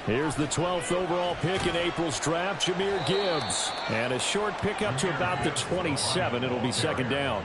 Here's the 12th overall pick in April's draft, Jahmyr Gibbs. And a short pickup to about the 27. It'll be second down.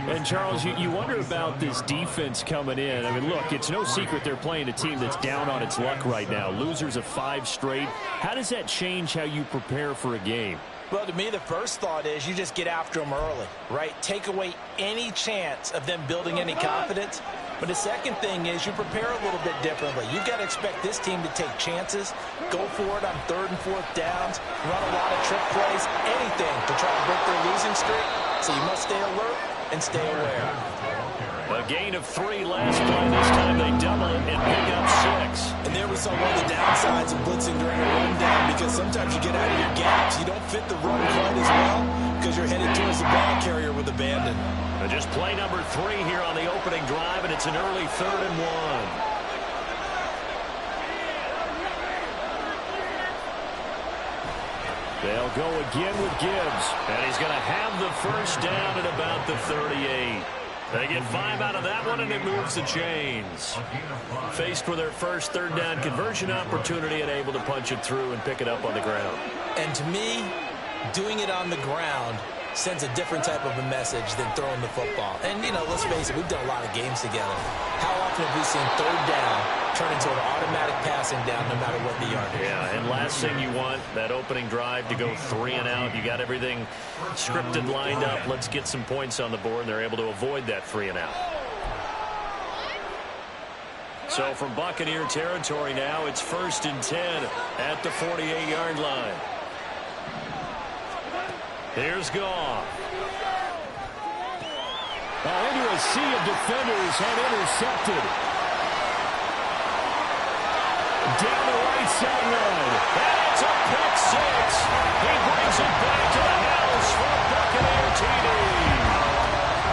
And, Charles, you wonder about this defense coming in. I mean, look, it's no secret they're playing a team that's down on its luck right now. Losers of 5 straight. How does that change how you prepare for a game? Well, to me, the first thought is you just get after them early, right? Take away any chance of them building any confidence. But the second thing is you prepare a little bit differently. You've got to expect this team to take chances, go for it on 3rd and 4th downs, run a lot of trick plays, anything to try to break their losing streak. So you must stay alert and stay aware. A gain of 3 last play. This time they double it and pick up 6. And there we saw one of the downsides of blitzing during a rundown, because sometimes you get out of your gaps. You don't fit the run quite as well because you're headed towards the ball carrier with abandon. Just play number 3 here on the opening drive, and it's an early 3rd and 1. They'll go again with Gibbs, and he's going to have the first down at about the 38. They get 5 out of that one, and it moves the chains. Faced with their first 3rd down conversion opportunity and able to punch it through and pick it up on the ground. And to me, doing it on the ground sends a different type of a message than throwing the football. And, you know, let's face it, we've done a lot of games together. How often have we seen 3rd down turn into an automatic passing down no matter what the yardage? Yeah, and last thing you want, that opening drive to go 3 and out. You got everything scripted, lined up. Let's get some points on the board, and they're able to avoid that 3 and out. So from Buccaneer territory now, it's 1st and 10 at the 48-yard line. Here's Goff. Into a sea of defenders and intercepted. Down the right sideline. And it's a pick 6. He brings it back to the house for a Buccaneer TD.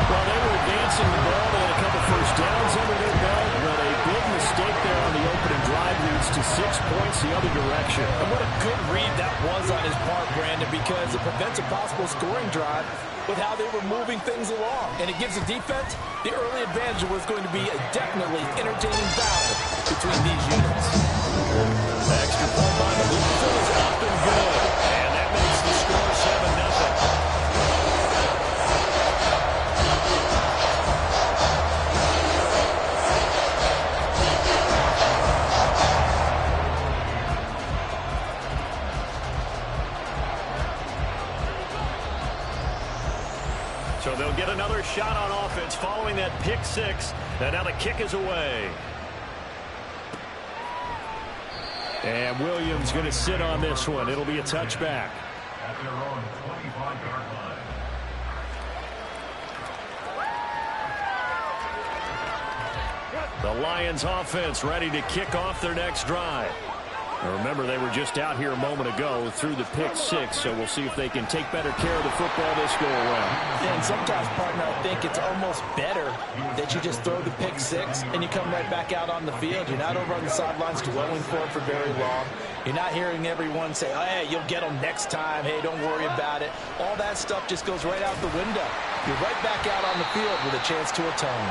Well, they were advancing the ball. They had a couple first downs under their belt, but a big mistake there on the opening drive leads to 6 points the other direction. And what a good read that was on his part, Brandon, because it prevents a possible scoring drive with how they were moving things along. And it gives the defense the early advantage of what's going to be a definitely entertaining battle between these units. Extra point by the Blues is up and good. And that makes the score 7-0. So they'll get another shot on offense following that pick 6. And now the kick is away. And Williams going to sit on this one. It'll be a touchback. At their own 25-yard line. The Lions offense ready to kick off their next drive. Now remember, they were just out here a moment ago through the pick 6, so we'll see if they can take better care of the football this go around. And sometimes, partner, I think it's almost better that you just throw the pick 6 and you come right back out on the field. You're not over on the sidelines dwelling for it for very long. You're not hearing everyone say, oh, hey, you'll get them next time. Hey, don't worry about it. All that stuff just goes right out the window. You're right back out on the field with a chance to atone.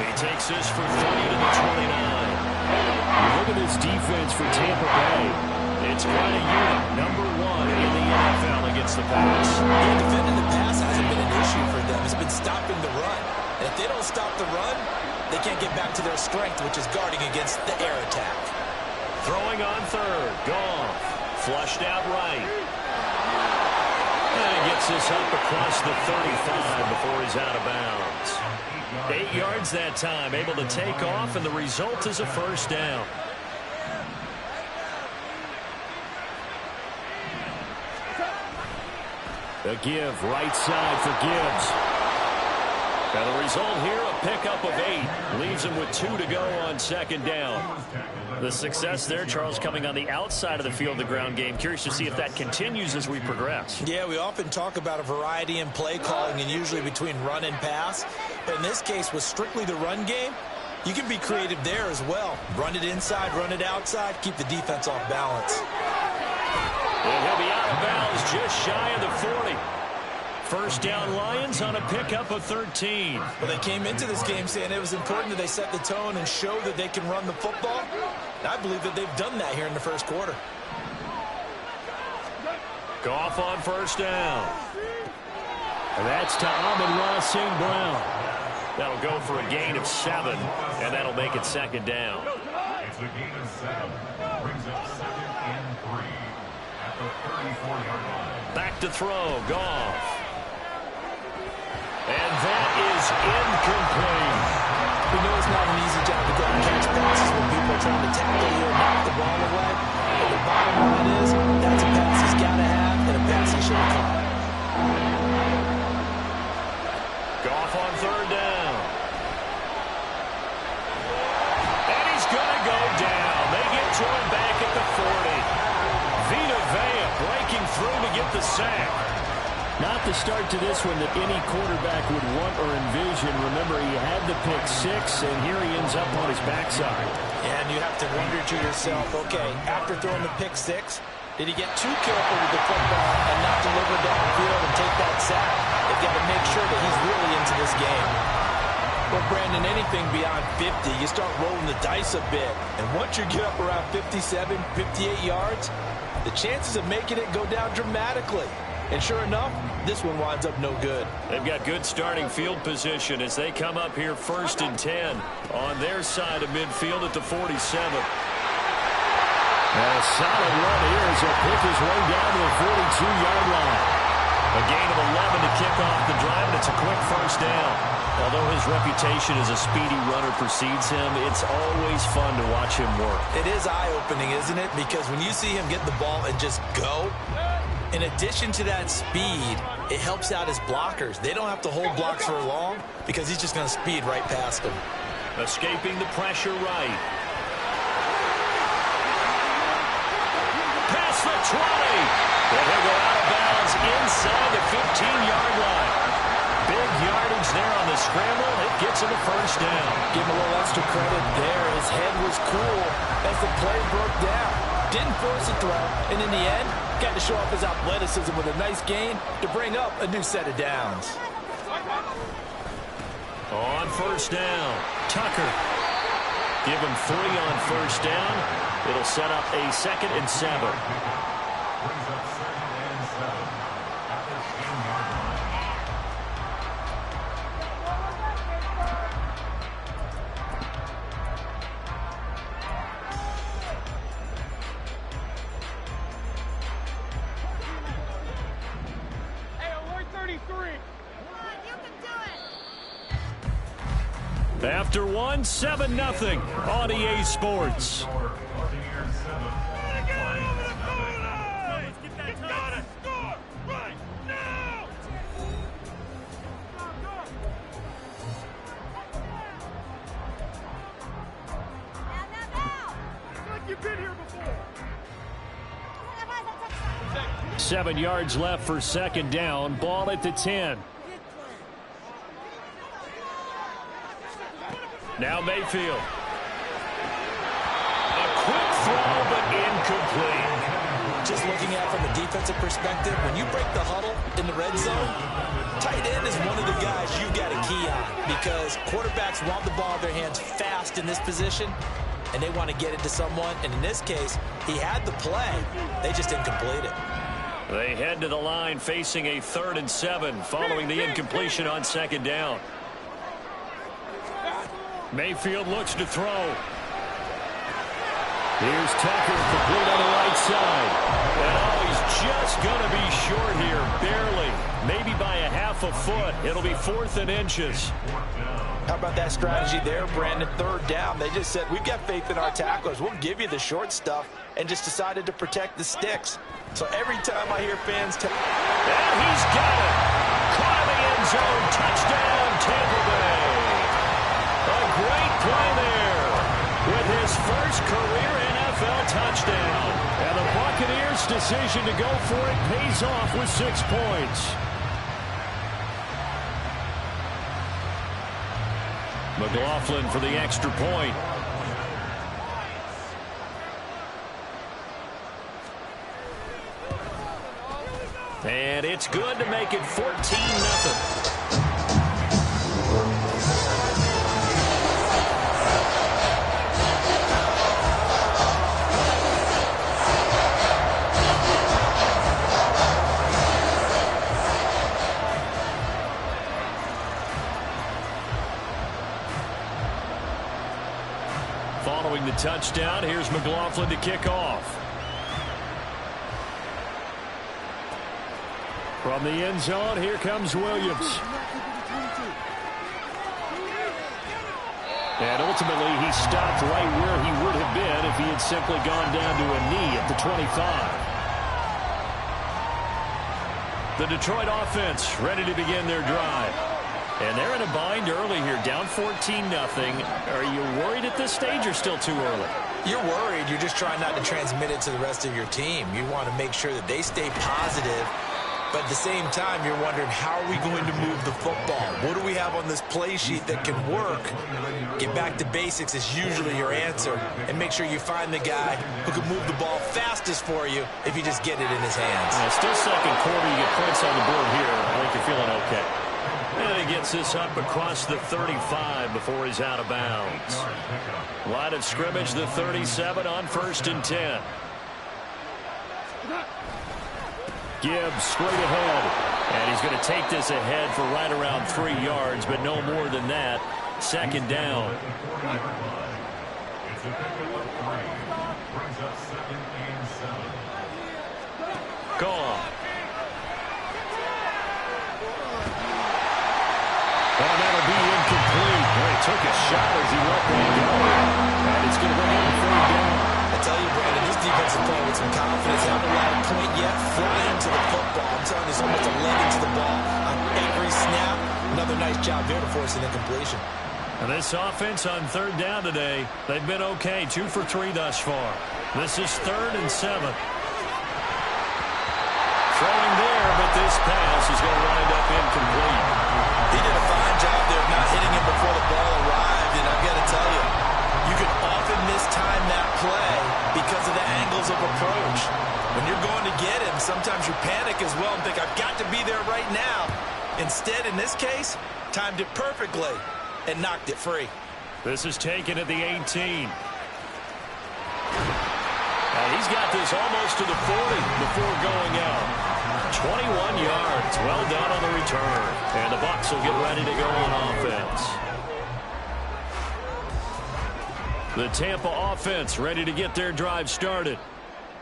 He takes this for 30 to the 29. Look at this defense for Tampa Bay. It's quite a unit, number 1 in the NFL against the pass. Yeah, defending the pass hasn't been an issue for them. It's been stopping the run. And if they don't stop the run, they can't get back to their strength, which is guarding against the air attack. Throwing on 3rd. Goff. Flushed out right. And he gets this up across the 35 before he's out of bounds. 8 yards that time, able to take off, and the result is a first down. The give, right side for Gibbs. And the result here, a pickup of 8. Leaves him with 2 to go on second down. The success there, Charles, coming on the outside of the field, the ground game. Curious to see if that continues as we progress. Yeah, we often talk about a variety in play calling and usually between run and pass. But in this case, with strictly the run game, you can be creative there as well. Run it inside, run it outside, keep the defense off balance. And he'll be out of bounds just shy of the 40. First down Lions on a pickup of 13. Well, they came into this game saying it was important that they set the tone and show that they can run the football. And I believe that they've done that here in the first quarter. Goff on first down. And that's to Amon-Ra St. Brown. That'll go for a gain of 7, and that'll make it second down. It's a gain of 7. Brings up 2nd and 3 at the 34-yard line. Back to throw, Goff. And that is incomplete. We know it's not an easy job to go and catch passes when people are trying to tackle you and knock the ball away. But the bottom line is, that's a pass he's got to have and a pass he should have caught. Goff on third down. And he's going to go down. They get to him back at the 40. Vita Vea breaking through to get the sack. Not the start to this one that any quarterback would want or envision. Remember, he had the pick 6, and here he ends up on his backside. Yeah, and you have to wonder to yourself, okay, after throwing the pick 6, did he get too careful with the football and not deliver downfield and take that sack? They've got to make sure that he's really into this game. Well, Brandon, anything beyond 50, you start rolling the dice a bit. And once you get up around 57, 58 yards, the chances of making it go down dramatically. And sure enough, this one winds up no good. They've got good starting field position as they come up here 1st and 10 on their side of midfield at the 47. And a solid run here as he'll pick his way down to the 42-yard line. A gain of 11 to kick off the drive, and it's a quick first down. Although his reputation as a speedy runner precedes him, it's always fun to watch him work. It is eye-opening, isn't it? Because when you see him get the ball and just go, in addition to that speed, it helps out his blockers. They don't have to hold blocks for long because he's just going to speed right past them. Escaping the pressure right. Past the 20. And he'll go out of bounds inside the 15-yard line. Big yardage there on the scramble. It gets him a first down. Give him a little extra credit there. His head was cool as the play broke down. Didn't force a throw, and in the end, got to show off his athleticism with a nice gain to bring up a new set of downs. On first down, Tucker. Give him 3 on first down. It'll set up a 2nd and 7. Brings up 2nd and 7 at the 10-yard line. After one, 7-0 on EA Sports. You've been here before. 7 yards left for second down. Ball at the 10. Now Mayfield. A quick throw, but incomplete. Just looking at it from a defensive perspective, when you break the huddle in the red zone, tight end is one of the guys you've got a key on because quarterbacks want the ball in their hands fast in this position, and they want to get it to someone. And in this case, he had the play. They just didn't complete it. They head to the line facing a 3rd and 7 following the incompletion on second down. Mayfield looks to throw. Here's Tucker, complete on the right side. And oh, he's just going to be short here, barely. Maybe by a half a foot. It'll be 4th and inches. How about that strategy there, Brandon? 3rd down. They just said, we've got faith in our tacklers. We'll give you the short stuff, and just decided to protect the sticks. So every time I hear fans tell... And he's got it. Caught in the end zone. Touchdown, Tampa Bay. A great play there with his first career NFL touchdown. And the Buccaneers' decision to go for it pays off with 6 points. McLaughlin for the extra point. And it's good to make it 14-0. Following the touchdown, here's McLaughlin to kick off. From the end zone, here comes Williams. And ultimately, he stopped right where he would have been if he had simply gone down to a knee at the 25. The Detroit offense ready to begin their drive. And they're in a bind early here, down 14-0. Are you worried at this stage or still too early? You're worried. You're just trying not to transmit it to the rest of your team. You want to make sure that they stay positive. But at the same time, you're wondering, how are we going to move the football? What do we have on this play sheet that can work? Get back to basics is usually your answer. And make sure you find the guy who can move the ball fastest for you if you just get it in his hands. Yeah, still second quarter. You get points on the board here. I think you're feeling okay. And he gets this up across the 35 before he's out of bounds. Line of scrimmage, the 37 on 1st and 10. Gibbs straight ahead. And he's going to take this ahead for right around 3 yards, but no more than that. 2nd down. It's a pickup of 3. Brings up 2nd and 7. Gone. And that'll be incomplete. Boy, he took a shot as he let one go. And it's going to bring up a 3rd down. I tell you, Brandon, this defense is playing with some confidence. They haven't allowed a point yet. Flying to the football. I'm telling you, there's almost a leg into the ball on every snap. Another nice job there to force an incompletion. And this offense on 3rd down today, they've been okay. 2 for 3 thus far. This is 3rd and 7. Throwing there, but this pass is going to wind up incomplete. He did a fine job there of not hitting him before the ball arrived, and I've got to tell you, you can often mistime that play because of the angles of approach. When you're going to get him, sometimes you panic as well and think, I've got to be there right now. Instead, in this case, timed it perfectly and knocked it free. This is taken at the 18. And he's got this almost to the 40 before going out. 21 yards. Well done on the return. And the Bucs will get ready to go on offense. The Tampa offense ready to get their drive started.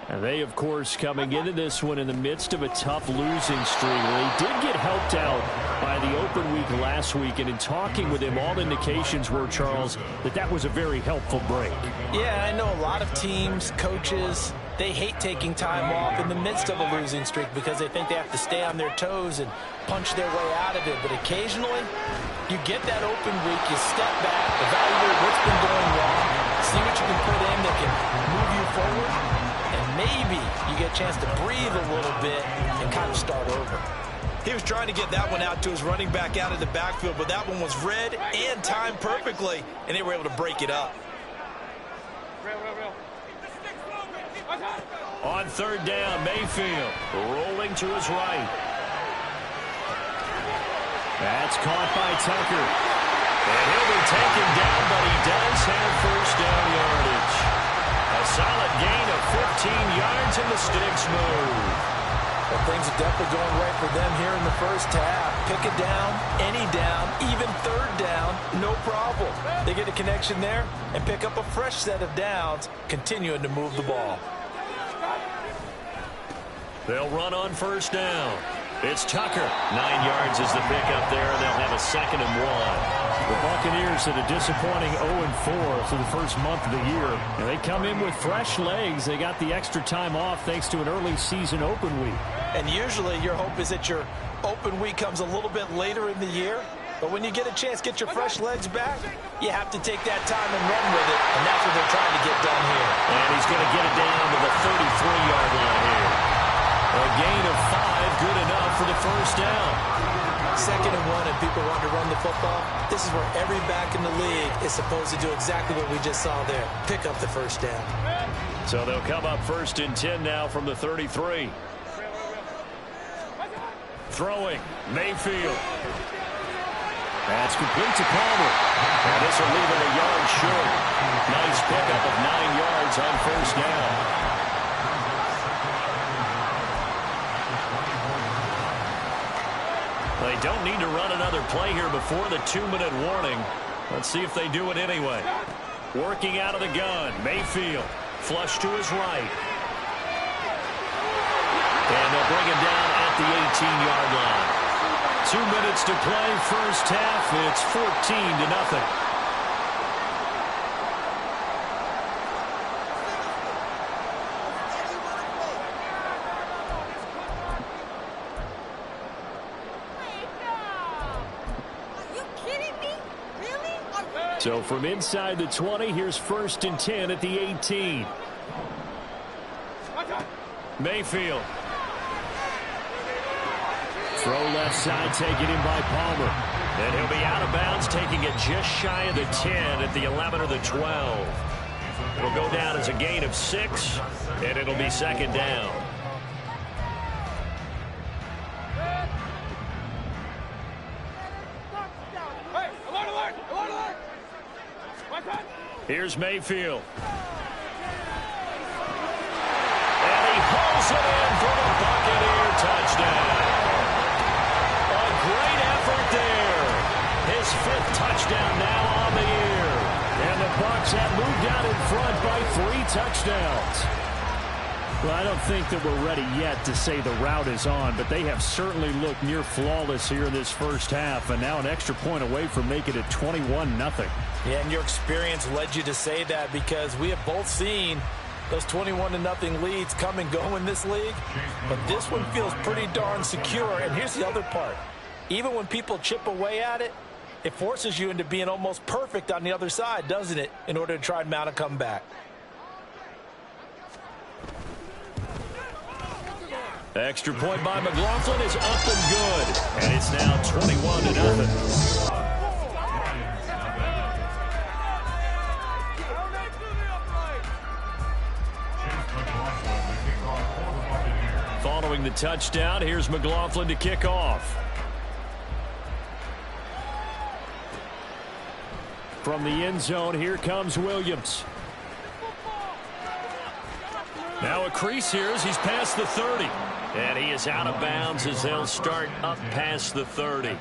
And they, of course, coming into this one in the midst of a tough losing streak. They did get helped out by the open week last week. And in talking with him, all indications were, Charles, that was a very helpful break. Yeah, I know a lot of teams, coaches, they hate taking time off in the midst of a losing streak because they think they have to stay on their toes and punch their way out of it. But occasionally, you get that open week, you step back, evaluate what's been going wrong, see what you can put in that can move you forward, and maybe you get a chance to breathe a little bit and kind of start over. He was trying to get that one out to his running back out of the backfield, but that one was read and timed perfectly, and they were able to break it up. On 3rd down, Mayfield rolling to his right. That's caught by Tucker. And he'll be taken down, but he does have 1st down yardage. A solid gain of 15 yards, and the sticks move. Well, things are definitely going right for them here in the first half. Pick a down, any down, even 3rd down, no problem. They get a connection there and pick up a fresh set of downs, continuing to move the ball. They'll run on 1st down. It's Tucker. 9 yards is the pickup there, and they'll have a 2nd and 1. The Buccaneers had a disappointing 0-4 for the first month of the year. And they come in with fresh legs. They got the extra time off thanks to an early season open week. And usually your hope is that your open week comes a little bit later in the year. But when you get a chance to get your fresh legs back, you have to take that time and run with it. And that's what they're trying to get done here. And he's going to get it down to the 33-yard line here. A gain of 5, good enough for the 1st down. 2nd and 1, and people want to run the football. This is where every back in the league is supposed to do exactly what we just saw there. Pick up the 1st down. So they'll come up 1st and 10 now from the 33. throwing. Mayfield. That's complete to Palmer. And this will leave it a yard short. Nice pickup of 9 yards on first down. They don't need to run another play here before the 2-minute warning. Let's see if they do it anyway. Working out of the gun. Mayfield. Flush to his right. And they'll bring him down at the 18-yard line. 2 minutes to play, first half. It's 14-0. So from inside the 20, here's 1st and 10 at the 18. Mayfield. Throw left side, taken in by Palmer. And he'll be out of bounds, taking it just shy of the 10 at the 11 or the 12. It'll go down as a gain of 6, and it'll be 2nd down. Here's Mayfield. And he hauls it in for the Buccaneer touchdown. A great effort there. His 5th touchdown now on the year. And the Bucs have moved out in front by 3 touchdowns. Well, I don't think that we're ready yet to say the route is on, but they have certainly looked near flawless here in this first half, and now an extra point away from making it 21-0. Yeah, and your experience led you to say that, because we have both seen those 21-0 leads come and go in this league. But this one feels pretty darn secure. And here's the other part. Even when people chip away at it, it forces you into being almost perfect on the other side, doesn't it, in order to try and mount a comeback. Extra point by McLaughlin is up and good. And it's now 21-0. Following the touchdown, here's McLaughlin to kick off. From the end zone, here comes Williams. Now a crease here as he's past the 30. And he is out of bounds as they'll start up past the 30.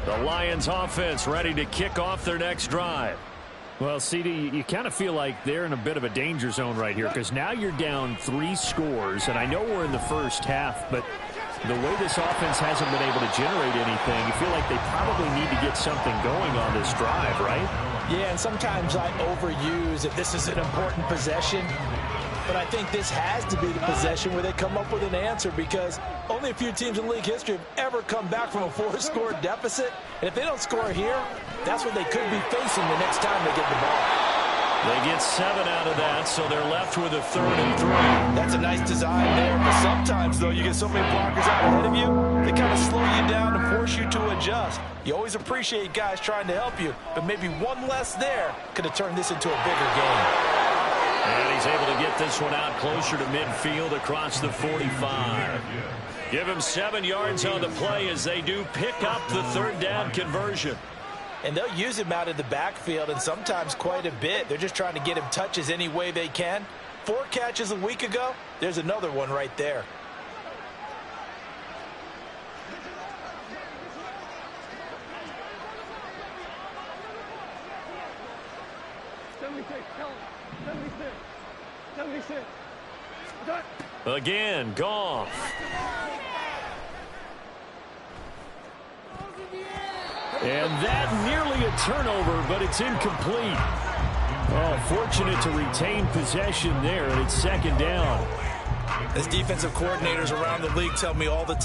The Lions offense ready to kick off their next drive. Well, CD, you kind of feel like they're in a bit of a danger zone right here, because now you're down 3 scores, and I know we're in the first half, but the way this offense hasn't been able to generate anything, you feel like they probably need to get something going on this drive, right? Yeah, and sometimes I overuse if this is an important possession. But I think this has to be the possession where they come up with an answer, because only a few teams in league history have ever come back from a 4-score deficit. And if they don't score here, that's what they could be facing the next time they get the ball. They get 7 out of that, so they're left with a 3rd and 3. That's a nice design there. But sometimes, though, you get so many blockers out ahead of you, they kind of slow you down and force you to adjust. You always appreciate guys trying to help you, but maybe one less there could have turned this into a bigger game. And he's able to get this one out closer to midfield across the 45. Give him 7 yards on the play as they do pick up the 3rd down conversion. And they'll use him out of the backfield, and sometimes quite a bit. They're just trying to get him touches any way they can. 4 catches a week ago. There's another one right there. Again, Goff. And that nearly a turnover, but it's incomplete. Oh, fortunate to retain possession there, and it's 2nd down. As defensive coordinators around the league tell me all the time,